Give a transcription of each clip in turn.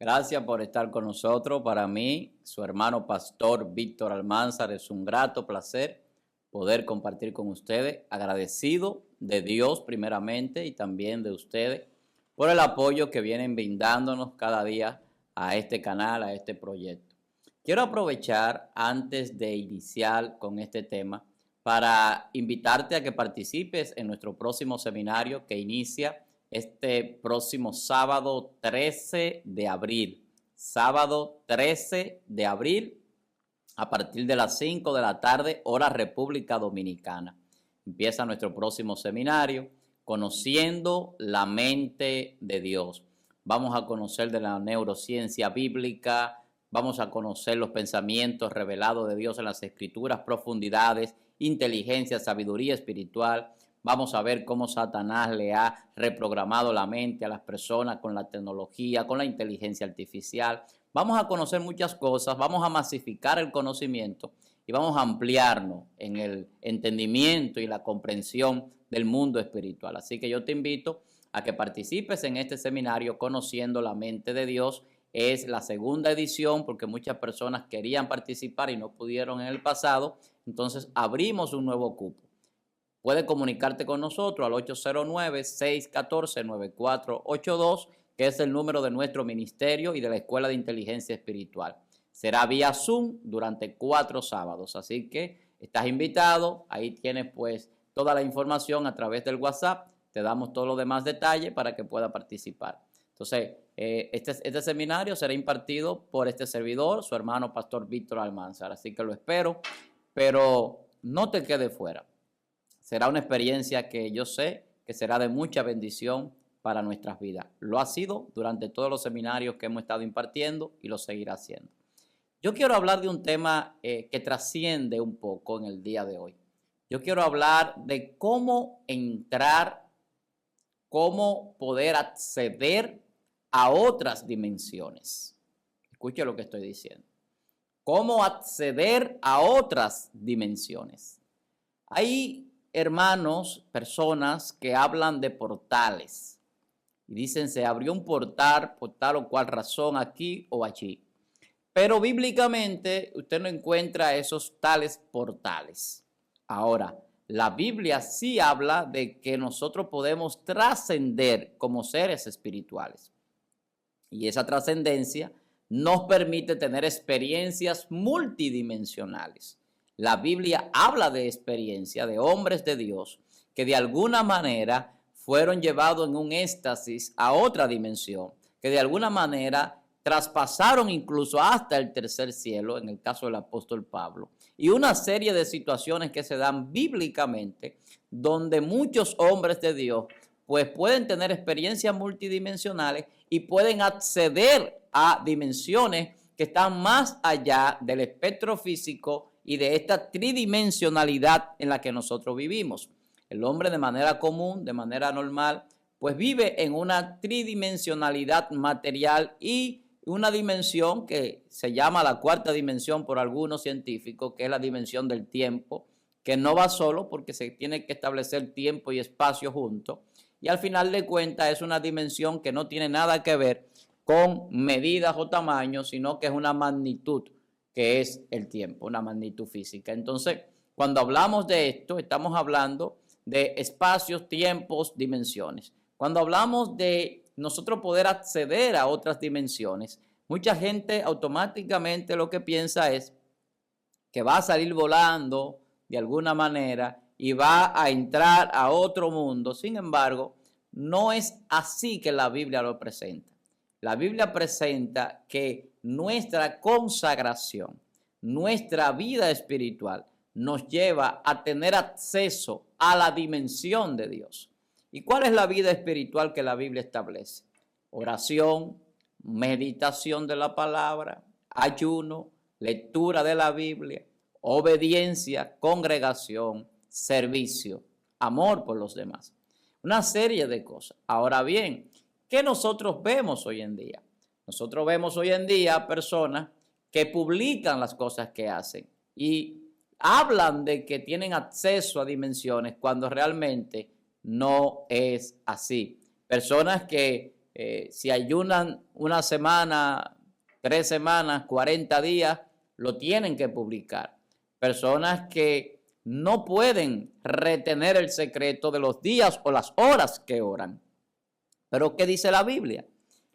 Gracias por estar con nosotros. Para mí, su hermano pastor Víctor Almanzar, es un grato placer poder compartir con ustedes. Agradecido de Dios primeramente y también de ustedes por el apoyo que vienen brindándonos cada día a este canal, a este proyecto. Quiero aprovechar antes de iniciar con este tema para invitarte a que participes en nuestro próximo seminario que inicia este próximo sábado 13 de abril. Sábado 13 de abril a partir de las 5 de la tarde, hora República Dominicana. Empieza nuestro próximo seminario, Conociendo la mente de Dios. Vamos a conocer de la neurociencia bíblica, vamos a conocer los pensamientos revelados de Dios en las Escrituras, profundidades, inteligencia, sabiduría espiritual. Vamos a ver cómo Satanás le ha reprogramado la mente a las personas con la tecnología, con la inteligencia artificial. Vamos a conocer muchas cosas, vamos a masificar el conocimiento y vamos a ampliarnos en el entendimiento y la comprensión del mundo espiritual. Así que yo te invito a que participes en este seminario Conociendo la mente de Dios. Es la segunda edición porque muchas personas querían participar y no pudieron en el pasado. Entonces abrimos un nuevo cupo. Puedes comunicarte con nosotros al 809-614-9482, que es el número de nuestro ministerio y de la Escuela de Inteligencia Espiritual. Será vía Zoom durante 4 sábados, así que estás invitado. Ahí tienes pues toda la información a través del WhatsApp. Te damos todos los demás detalles para que puedas participar. Entonces, este seminario será impartido por este servidor, su hermano pastor Víctor Almanzar. Así que lo espero, pero no te quedes fuera. Será una experiencia que yo sé que será de mucha bendición para nuestras vidas. Lo ha sido durante todos los seminarios que hemos estado impartiendo y lo seguirá haciendo. Yo quiero hablar de un tema que trasciende un poco en el día de hoy. Yo quiero hablar de cómo entrar, cómo poder acceder a otras dimensiones. Escuche lo que estoy diciendo. Cómo acceder a otras dimensiones. Hay hermanos, personas que hablan de portales y dicen se abrió un portal por tal o cual razón aquí o allí. Pero bíblicamente usted no encuentra esos tales portales. Ahora, la Biblia sí habla de que nosotros podemos trascender como seres espirituales. Y esa trascendencia nos permite tener experiencias multidimensionales. La Biblia habla de experiencia de hombres de Dios que de alguna manera fueron llevados en un éxtasis a otra dimensión, que de alguna manera traspasaron incluso hasta el tercer cielo, en el caso del apóstol Pablo, y una serie de situaciones que se dan bíblicamente, donde muchos hombres de Dios pues pueden tener experiencias multidimensionales y pueden acceder a dimensiones que están más allá del espectro físico y de esta tridimensionalidad en la que nosotros vivimos. El hombre de manera común, de manera normal, pues vive en una tridimensionalidad material y una dimensión que se llama la cuarta dimensión por algunos científicos, que es la dimensión del tiempo, que no va solo porque se tiene que establecer tiempo y espacio juntos. Y al final de cuentas es una dimensión que no tiene nada que ver con medidas o tamaños, sino que es una magnitud, que es el tiempo, una magnitud física. Entonces, cuando hablamos de esto, estamos hablando de espacios, tiempos, dimensiones. Cuando hablamos de nosotros poder acceder a otras dimensiones, mucha gente automáticamente lo que piensa es que va a salir volando de alguna manera y va a entrar a otro mundo. Sin embargo, no es así que la Biblia lo presenta. La Biblia presenta que nuestra consagración, nuestra vida espiritual, nos lleva a tener acceso a la dimensión de Dios. ¿Y cuál es la vida espiritual que la Biblia establece? Oración, meditación de la palabra, ayuno, lectura de la Biblia, obediencia, congregación, servicio, amor por los demás. Una serie de cosas. Ahora bien, ¿qué nosotros vemos hoy en día? Nosotros vemos hoy en día personas que publican las cosas que hacen y hablan de que tienen acceso a dimensiones cuando realmente no es así. Personas que si ayunan una semana, 3 semanas, 40 días, lo tienen que publicar. Personas que no pueden retener el secreto de los días o las horas que oran. Pero ¿qué dice la Biblia?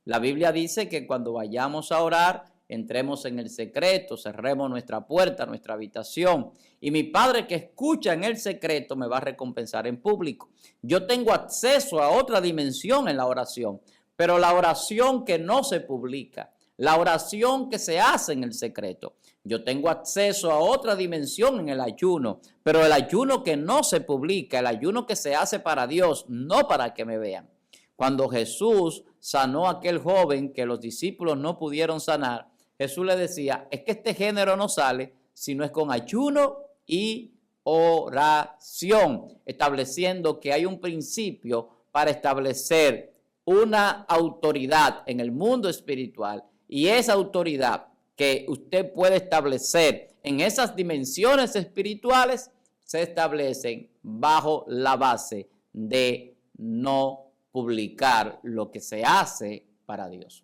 La Biblia dice que cuando vayamos a orar, entremos en el secreto, cerremos nuestra puerta, nuestra habitación. Y mi Padre que escucha en el secreto me va a recompensar en público. Yo tengo acceso a otra dimensión en la oración, pero la oración que no se publica, la oración que se hace en el secreto. Yo tengo acceso a otra dimensión en el ayuno, pero el ayuno que no se publica, el ayuno que se hace para Dios, no para que me vean. Cuando Jesús sanó a aquel joven que los discípulos no pudieron sanar, Jesús le decía, es que este género no sale si no es con ayuno y oración, estableciendo que hay un principio para establecer una autoridad en el mundo espiritual, y esa autoridad que usted puede establecer en esas dimensiones espirituales se establecen bajo la base de no publicar lo que se hace para Dios,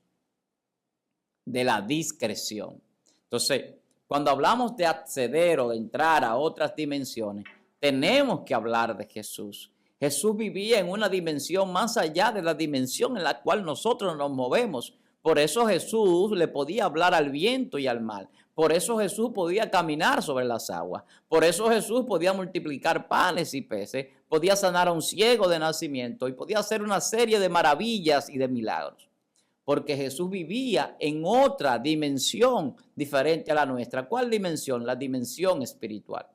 de la discreción. Entonces, cuando hablamos de acceder o de entrar a otras dimensiones, tenemos que hablar de Jesús. Jesús vivía en una dimensión más allá de la dimensión en la cual nosotros nos movemos. Por eso Jesús le podía hablar al viento y al mar. Por eso Jesús podía caminar sobre las aguas. Por eso Jesús podía multiplicar panes y peces. Podía sanar a un ciego de nacimiento y podía hacer una serie de maravillas y de milagros. Porque Jesús vivía en otra dimensión diferente a la nuestra. ¿Cuál dimensión? La dimensión espiritual.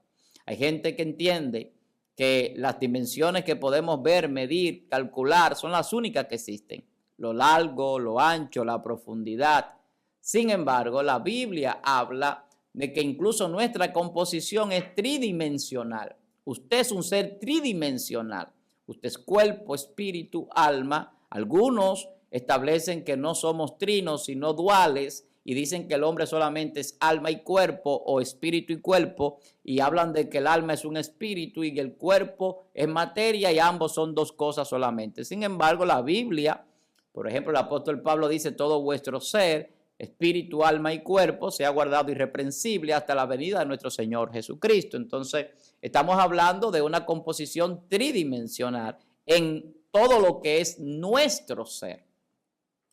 Hay gente que entiende que las dimensiones que podemos ver, medir, calcular son las únicas que existen. Lo largo, lo ancho, la profundidad. Sin embargo, la Biblia habla de que incluso nuestra composición es tridimensional. Usted es un ser tridimensional. Usted es cuerpo, espíritu, alma. Algunos establecen que no somos trinos, sino duales, y dicen que el hombre solamente es alma y cuerpo, o espíritu y cuerpo, y hablan de que el alma es un espíritu y el cuerpo es materia, y ambos son dos cosas solamente. Sin embargo, la Biblia, por ejemplo, el apóstol Pablo dice, todo vuestro ser, espíritu, alma y cuerpo, sea guardado irreprensible hasta la venida de nuestro Señor Jesucristo. Entonces, estamos hablando de una composición tridimensional en todo lo que es nuestro ser.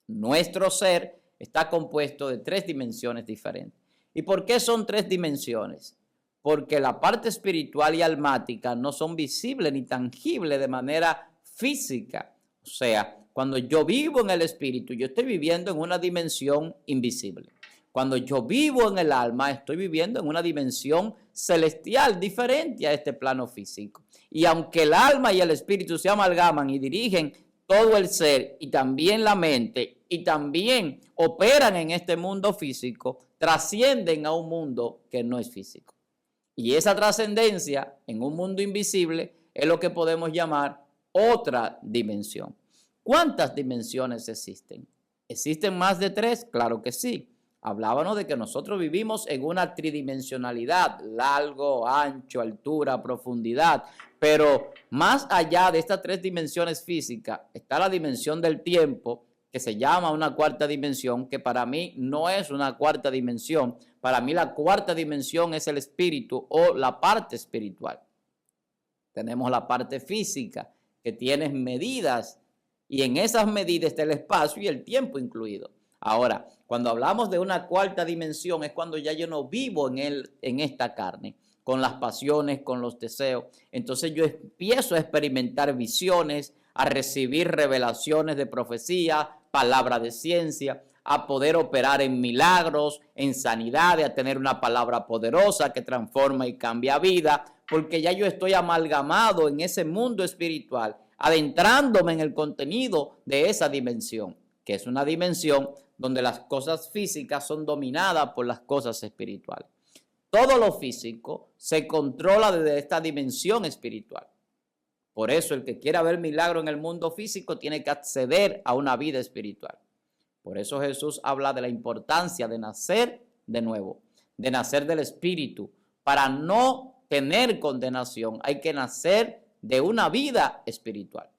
Nuestro ser está compuesto de 3 dimensiones diferentes. ¿Y por qué son 3 dimensiones? Porque la parte espiritual y almática no son visibles ni tangibles de manera física. O sea, cuando yo vivo en el espíritu, yo estoy viviendo en una dimensión invisible. Cuando yo vivo en el alma, estoy viviendo en una dimensión celestial diferente a este plano físico. Y aunque el alma y el espíritu se amalgaman y dirigen todo el ser y también la mente y también operan en este mundo físico, trascienden a un mundo que no es físico. Y esa trascendencia en un mundo invisible es lo que podemos llamar otra dimensión. ¿Cuántas dimensiones existen? ¿Existen más de 3? Claro que sí. Hablábamos de que nosotros vivimos en una tridimensionalidad, largo, ancho, altura, profundidad, pero más allá de estas 3 dimensiones físicas está la dimensión del tiempo, que se llama una cuarta dimensión, que para mí no es una cuarta dimensión. Para mí la cuarta dimensión es el espíritu o la parte espiritual. Tenemos la parte física, que tiene medidas, y en esas medidas está el espacio y el tiempo incluido. Ahora, cuando hablamos de una cuarta dimensión es cuando ya yo no vivo en esta carne, con las pasiones, con los deseos. Entonces yo empiezo a experimentar visiones, a recibir revelaciones de profecía, palabra de ciencia, a poder operar en milagros, en sanidades, a tener una palabra poderosa que transforma y cambia vida, porque ya yo estoy amalgamado en ese mundo espiritual, adentrándome en el contenido de esa dimensión, que es una dimensión donde las cosas físicas son dominadas por las cosas espirituales. Todo lo físico se controla desde esta dimensión espiritual. Por eso el que quiera ver milagro en el mundo físico tiene que acceder a una vida espiritual. Por eso Jesús habla de la importancia de nacer de nuevo, de nacer del Espíritu. Para no tener condenación hay que nacer de una vida espiritual.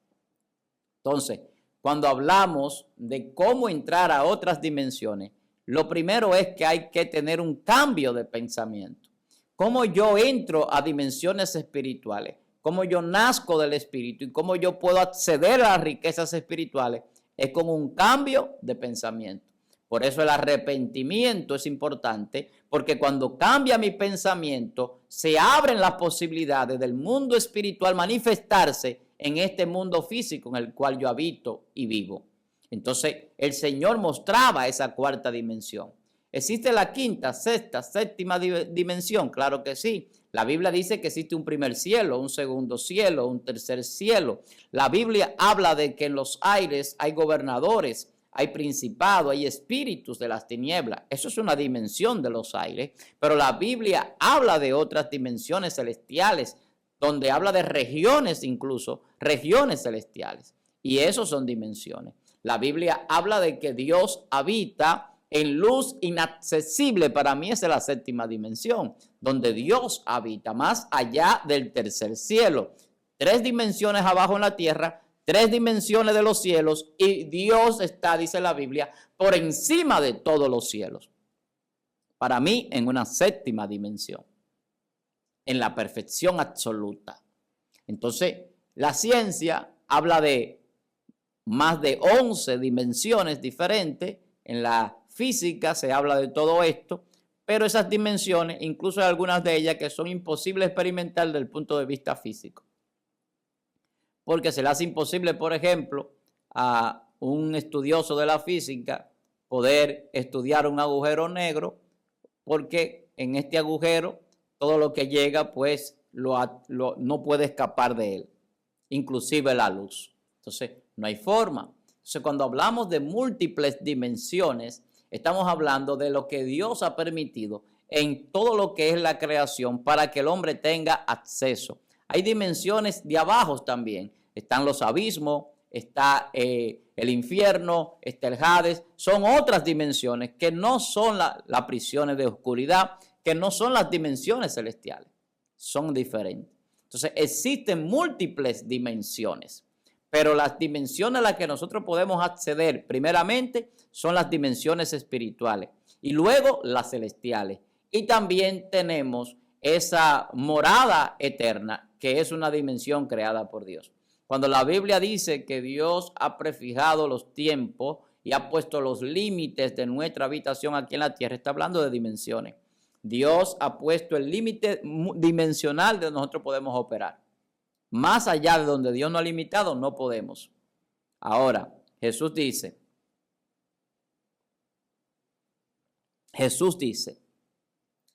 Entonces, cuando hablamos de cómo entrar a otras dimensiones, lo primero es que hay que tener un cambio de pensamiento. ¿Cómo yo entro a dimensiones espirituales? ¿Cómo yo nazco del espíritu y cómo yo puedo acceder a las riquezas espirituales? Es con un cambio de pensamiento. Por eso el arrepentimiento es importante, porque cuando cambia mi pensamiento, se abren las posibilidades del mundo espiritual manifestarse en este mundo físico en el cual yo habito y vivo. Entonces, el Señor mostraba esa cuarta dimensión. ¿Existe la quinta, sexta, séptima dimensión? Claro que sí. La Biblia dice que existe un primer cielo, un segundo cielo, un tercer cielo. La Biblia habla de que en los aires hay gobernadores, hay principados, hay espíritus de las tinieblas. Eso es una dimensión de los aires. Pero la Biblia habla de otras dimensiones celestiales, donde habla de regiones incluso, regiones celestiales. Y eso son dimensiones. La Biblia habla de que Dios habita en luz inaccesible. Para mí esa es la séptima dimensión, donde Dios habita más allá del tercer cielo. 3 dimensiones abajo en la tierra, 3 dimensiones de los cielos, y Dios está, dice la Biblia, por encima de todos los cielos. Para mí, en una séptima dimensión, en la perfección absoluta. Entonces, la ciencia habla de más de 11 dimensiones diferentes. En la física se habla de todo esto, pero esas dimensiones, incluso hay algunas de ellas que son imposibles de experimentar desde el punto de vista físico. Porque se le hace imposible, por ejemplo, a un estudioso de la física poder estudiar un agujero negro, porque en este agujero todo lo que llega pues no puede escapar de él, inclusive la luz. Entonces no hay forma. Entonces cuando hablamos de múltiples dimensiones, estamos hablando de lo que Dios ha permitido en todo lo que es la creación para que el hombre tenga acceso. Hay dimensiones de abajo también. Están los abismos, está el infierno, está el Hades. Son otras dimensiones que no son las prisiones de oscuridad, que no son las dimensiones celestiales. Son diferentes. Entonces existen múltiples dimensiones, pero las dimensiones a las que nosotros podemos acceder primeramente son las dimensiones espirituales y luego las celestiales. Y también tenemos esa morada eterna, que es una dimensión creada por Dios. Cuando la Biblia dice que Dios ha prefijado los tiempos y ha puesto los límites de nuestra habitación aquí en la tierra, está hablando de dimensiones. Dios ha puesto el límite dimensional de donde nosotros podemos operar. Más allá de donde Dios no ha limitado, no podemos. Ahora, Jesús dice,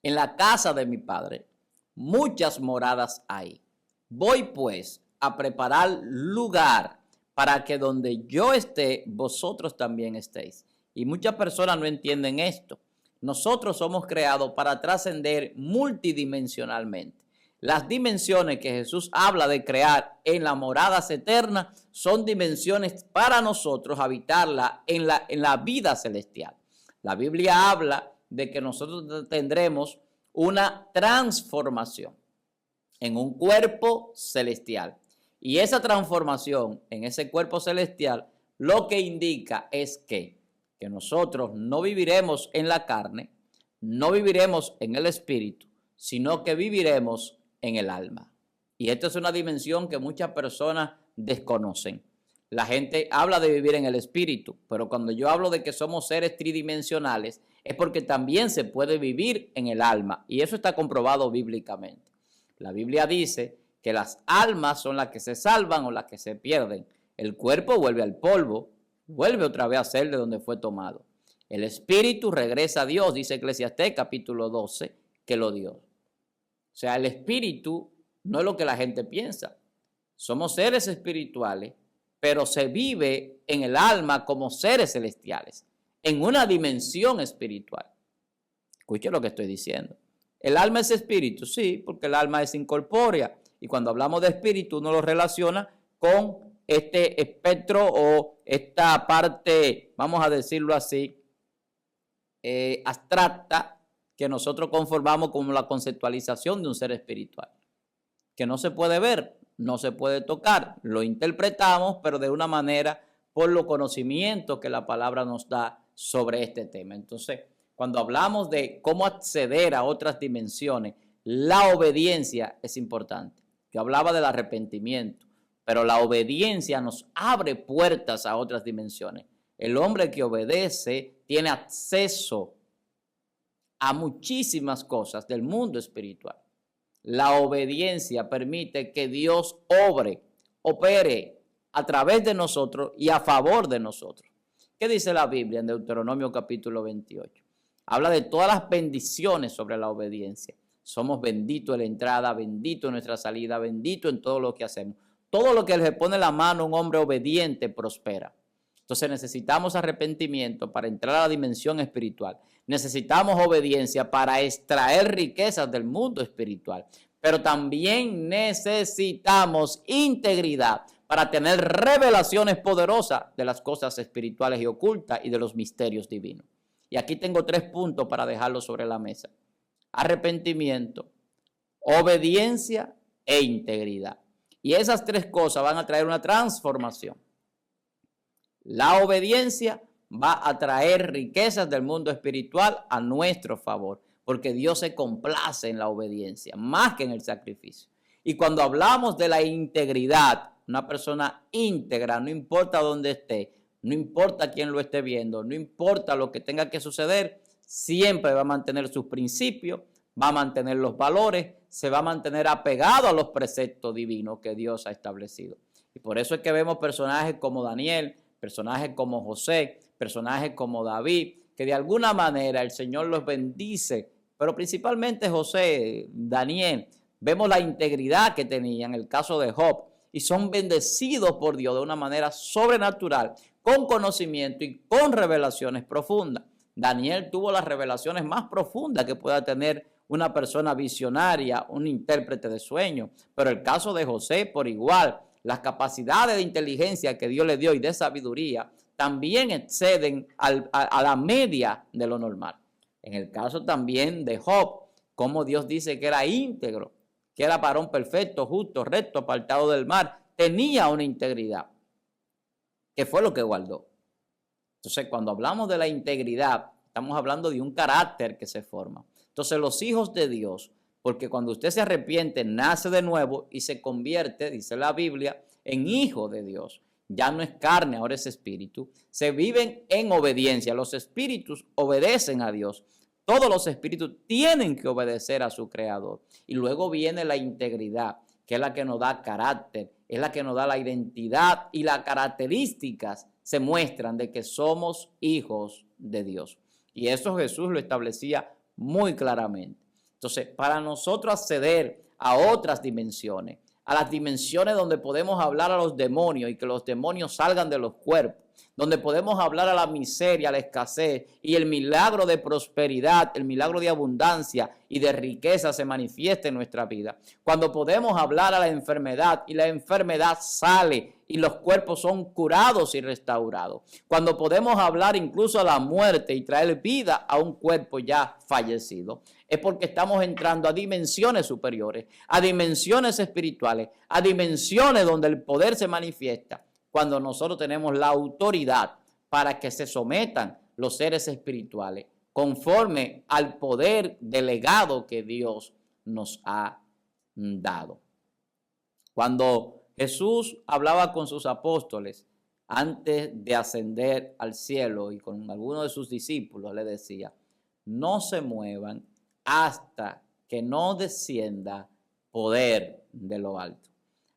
en la casa de mi Padre muchas moradas hay. Voy pues a preparar lugar para que donde yo esté, vosotros también estéis. Y muchas personas no entienden esto. Nosotros somos creados para trascender multidimensionalmente. Las dimensiones que Jesús habla de crear en las moradas eternas son dimensiones para nosotros habitarla en la vida celestial. La Biblia habla de que nosotros tendremos una transformación en un cuerpo celestial. Y esa transformación en ese cuerpo celestial lo que indica es que nosotros no viviremos en la carne, no viviremos en el espíritu, sino que viviremos en el alma. Y esta es una dimensión que muchas personas desconocen. La gente habla de vivir en el espíritu, pero cuando yo hablo de que somos seres tridimensionales, es porque también se puede vivir en el alma. Y eso está comprobado bíblicamente. La Biblia dice que las almas son las que se salvan o las que se pierden. El cuerpo vuelve al polvo, vuelve otra vez a ser de donde fue tomado. El espíritu regresa a Dios, dice Eclesiastés capítulo 12, que lo dio. O sea, el espíritu no es lo que la gente piensa. Somos seres espirituales, pero se vive en el alma como seres celestiales, en una dimensión espiritual. Escuche lo que estoy diciendo. ¿El alma es espíritu? Sí, porque el alma es incorpórea. Y cuando hablamos de espíritu, uno lo relaciona con este espectro o esta parte, vamos a decirlo así, abstracta, que nosotros conformamos como la conceptualización de un ser espiritual, que no se puede ver, no se puede tocar, lo interpretamos, pero de una manera por los conocimientos que la palabra nos da sobre este tema. Entonces, cuando hablamos de cómo acceder a otras dimensiones, la obediencia es importante. Yo hablaba del arrepentimiento, pero la obediencia nos abre puertas a otras dimensiones. El hombre que obedece tiene acceso a muchísimas cosas del mundo espiritual. La obediencia permite que Dios opere a través de nosotros y a favor de nosotros. ¿Qué dice la Biblia en Deuteronomio capítulo 28? Habla de todas las bendiciones sobre la obediencia. Somos benditos en la entrada, benditos en nuestra salida, benditos en todo lo que hacemos. Todo lo que le pone la mano a un hombre obediente prospera. Entonces necesitamos arrepentimiento para entrar a la dimensión espiritual. Necesitamos obediencia para extraer riquezas del mundo espiritual. Pero también necesitamos integridad para tener revelaciones poderosas de las cosas espirituales y ocultas y de los misterios divinos. Y aquí tengo 3 puntos para dejarlos sobre la mesa: arrepentimiento, obediencia e integridad. Y esas 3 cosas van a traer una transformación. La obediencia va a traer riquezas del mundo espiritual a nuestro favor, porque Dios se complace en la obediencia más que en el sacrificio. Y cuando hablamos de la integridad, una persona íntegra, no importa dónde esté, no importa quién lo esté viendo, no importa lo que tenga que suceder, siempre va a mantener sus principios, va a mantener los valores, se va a mantener apegado a los preceptos divinos que Dios ha establecido. Y por eso es que vemos personajes como Daniel, personajes como José, personajes como David, que de alguna manera el Señor los bendice, pero principalmente José, Daniel, vemos la integridad que tenían, en el caso de Job, y son bendecidos por Dios de una manera sobrenatural, con conocimiento y con revelaciones profundas. Daniel tuvo las revelaciones más profundas que pueda tener una persona visionaria, un intérprete de sueños, pero el caso de José por igual, las capacidades de inteligencia que Dios le dio y de sabiduría también exceden a la media de lo normal. En el caso también de Job, como Dios dice que era íntegro, que era varón perfecto, justo, recto, apartado del mal, tenía una integridad, que fue lo que guardó. Entonces, cuando hablamos de la integridad, estamos hablando de un carácter que se forma. Entonces, los hijos de Dios, porque cuando usted se arrepiente, nace de nuevo y se convierte, dice la Biblia, en hijo de Dios. Ya no es carne, ahora es espíritu. Se viven en obediencia. Los espíritus obedecen a Dios. Todos los espíritus tienen que obedecer a su creador. Y luego viene la integridad, que es la que nos da carácter, es la que nos da la identidad, y las características se muestran de que somos hijos de Dios. Y eso Jesús lo establecía muy claramente. Entonces, para nosotros acceder a otras dimensiones, a las dimensiones donde podemos hablar a los demonios y que los demonios salgan de los cuerpos, donde podemos hablar a la miseria, a la escasez y el milagro de prosperidad, el milagro de abundancia y de riqueza se manifiesta en nuestra vida. Cuando podemos hablar a la enfermedad y la enfermedad sale y los cuerpos son curados y restaurados. Cuando podemos hablar incluso a la muerte y traer vida a un cuerpo ya fallecido, es porque estamos entrando a dimensiones superiores, a dimensiones espirituales, a dimensiones donde el poder se manifiesta, cuando nosotros tenemos la autoridad para que se sometan los seres espirituales conforme al poder delegado que Dios nos ha dado. Cuando Jesús hablaba con sus apóstoles antes de ascender al cielo y con algunos de sus discípulos, le decía: no se muevan hasta que no descienda poder de lo alto,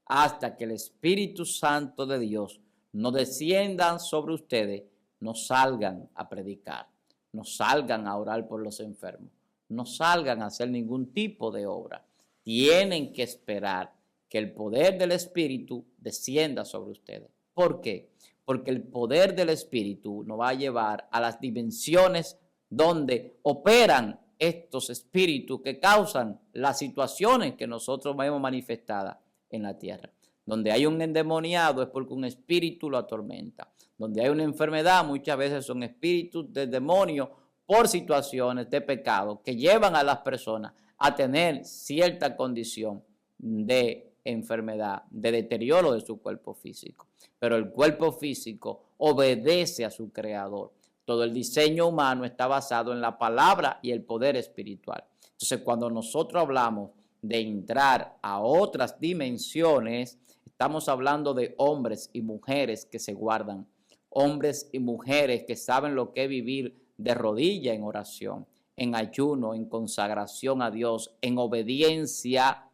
hasta que el Espíritu Santo de Dios no descienda sobre ustedes, no salgan a predicar, no salgan a orar por los enfermos, no salgan a hacer ningún tipo de obra. Tienen que esperar que el poder del Espíritu descienda sobre ustedes. ¿Por qué? Porque el poder del Espíritu nos va a llevar a las dimensiones donde operan estos espíritus que causan las situaciones que nosotros vemos manifestadas en la tierra. Donde hay un endemoniado es porque un espíritu lo atormenta. Donde hay una enfermedad, muchas veces son espíritus de demonio por situaciones de pecado que llevan a las personas a tener cierta condición de enfermedad, de deterioro de su cuerpo físico. Pero el cuerpo físico obedece a su creador. Todo el diseño humano está basado en la palabra y el poder espiritual. Entonces, cuando nosotros hablamos de entrar a otras dimensiones, estamos hablando de hombres y mujeres que se guardan, hombres y mujeres que saben lo que es vivir de rodilla en oración, en ayuno, en consagración a Dios, en obediencia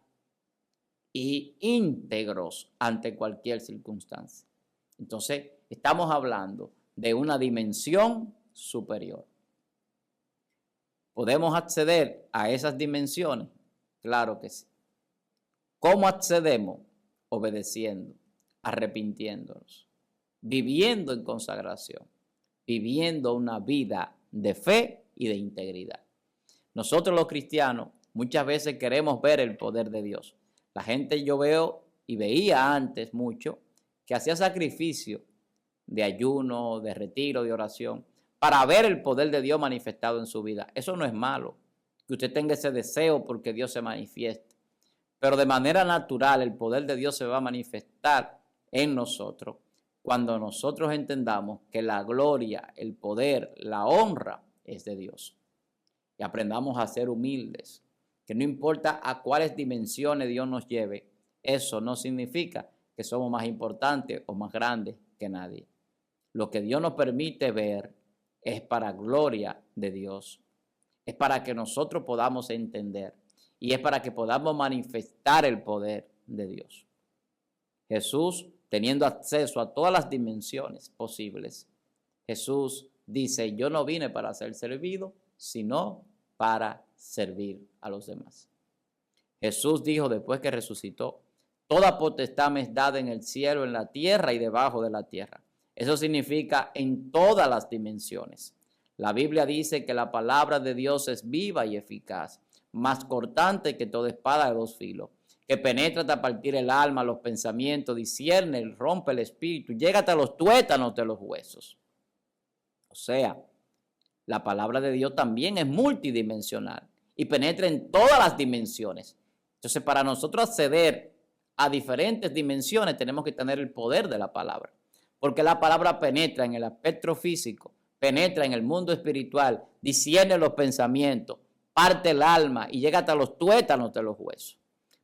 y íntegros ante cualquier circunstancia. Entonces, estamos hablando de una dimensión superior. ¿Podemos acceder a esas dimensiones? Claro que sí. ¿Cómo accedemos? Obedeciendo, arrepintiéndonos, viviendo en consagración, viviendo una vida de fe y de integridad. Nosotros los cristianos muchas veces queremos ver el poder de Dios. La gente yo veo y veía antes mucho que hacía sacrificio de ayuno, de retiro, de oración, para ver el poder de Dios manifestado en su vida. Eso no es malo, que usted tenga ese deseo porque Dios se manifieste. Pero de manera natural el poder de Dios se va a manifestar en nosotros cuando nosotros entendamos que la gloria, el poder, la honra es de Dios. Y aprendamos a ser humildes, que no importa a cuáles dimensiones Dios nos lleve, eso no significa que somos más importantes o más grandes que nadie. Lo que Dios nos permite ver es para gloria de Dios. Es para que nosotros podamos entender y es para que podamos manifestar el poder de Dios. Jesús, teniendo acceso a todas las dimensiones posibles, Jesús dice, yo no vine para ser servido, sino para servir a los demás. Jesús dijo después que resucitó, toda potestad me es dada en el cielo, en la tierra y debajo de la tierra. Eso significa en todas las dimensiones. La Biblia dice que la palabra de Dios es viva y eficaz, más cortante que toda espada de dos filos, que penetra hasta partir el alma, los pensamientos, discierne, rompe el espíritu, llega hasta los tuétanos de los huesos. O sea, la palabra de Dios también es multidimensional y penetra en todas las dimensiones. Entonces, para nosotros acceder a diferentes dimensiones, tenemos que tener el poder de la palabra, porque la palabra penetra en el aspecto físico, penetra en el mundo espiritual, discierne los pensamientos, parte el alma y llega hasta los tuétanos de los huesos.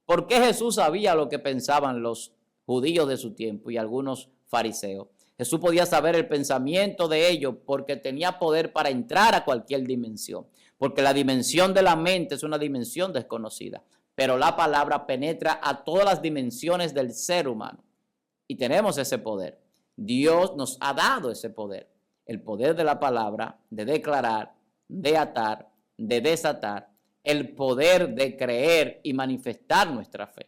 ¿Por qué Jesús sabía lo que pensaban los judíos de su tiempo y algunos fariseos? Jesús podía saber el pensamiento de ellos porque tenía poder para entrar a cualquier dimensión, porque la dimensión de la mente es una dimensión desconocida, pero la palabra penetra a todas las dimensiones del ser humano y tenemos ese poder. Dios nos ha dado ese poder, el poder de la palabra, de declarar, de atar, de desatar, el poder de creer y manifestar nuestra fe.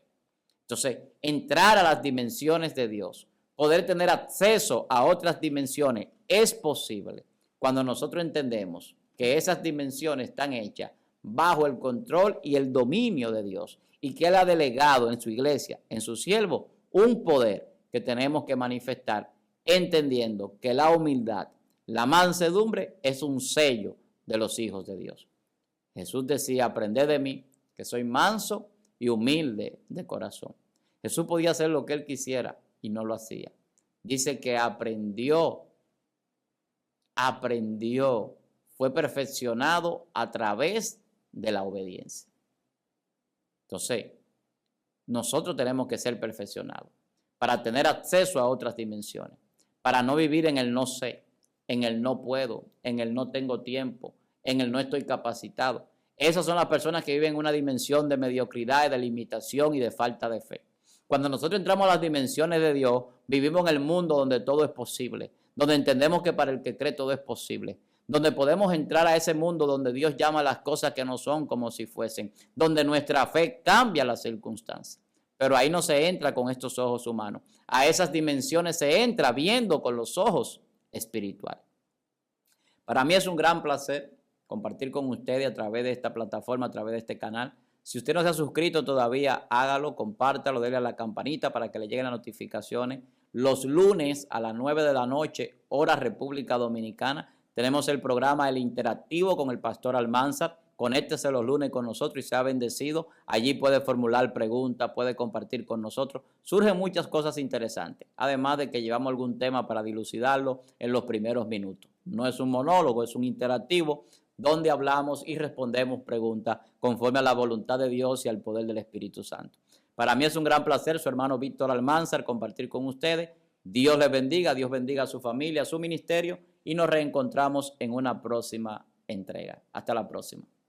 Entonces, entrar a las dimensiones de Dios, poder tener acceso a otras dimensiones es posible cuando nosotros entendemos que esas dimensiones están hechas bajo el control y el dominio de Dios y que Él ha delegado en su iglesia, en su siervo, un poder que tenemos que manifestar entendiendo que la humildad, la mansedumbre es un sello de los hijos de Dios. Jesús decía, aprended de mí, que soy manso y humilde de corazón. Jesús podía hacer lo que Él quisiera y no lo hacía. Dice que aprendió, fue perfeccionado a través de la obediencia. Entonces, nosotros tenemos que ser perfeccionados para tener acceso a otras dimensiones, para no vivir en el no sé, en el no puedo, en el no tengo tiempo, en el no estoy capacitado. Esas son las personas que viven en una dimensión de mediocridad, de limitación y de falta de fe. Cuando nosotros entramos a las dimensiones de Dios, vivimos en el mundo donde todo es posible, donde entendemos que para el que cree todo es posible, donde podemos entrar a ese mundo donde Dios llama las cosas que no son como si fuesen, donde nuestra fe cambia las circunstancias. Pero ahí no se entra con estos ojos humanos. A esas dimensiones se entra viendo con los ojos espirituales. Para mí es un gran placer compartir con ustedes a través de esta plataforma, a través de este canal. Si usted no se ha suscrito todavía, hágalo, compártalo, déle a la campanita para que le lleguen las notificaciones. Los lunes a las 9 de la noche, hora República Dominicana, tenemos el programa El Interactivo con el Pastor Almanzar, conéctese los lunes con nosotros y sea bendecido. Allí puede formular preguntas, puede compartir con nosotros. Surgen muchas cosas interesantes, además de que llevamos algún tema para dilucidarlo en los primeros minutos. No es un monólogo, es un interactivo donde hablamos y respondemos preguntas conforme a la voluntad de Dios y al poder del Espíritu Santo. Para mí es un gran placer, su hermano Víctor Almanzar, compartir con ustedes. Dios les bendiga, Dios bendiga a su familia, a su ministerio y nos reencontramos en una próxima entrega. Hasta la próxima.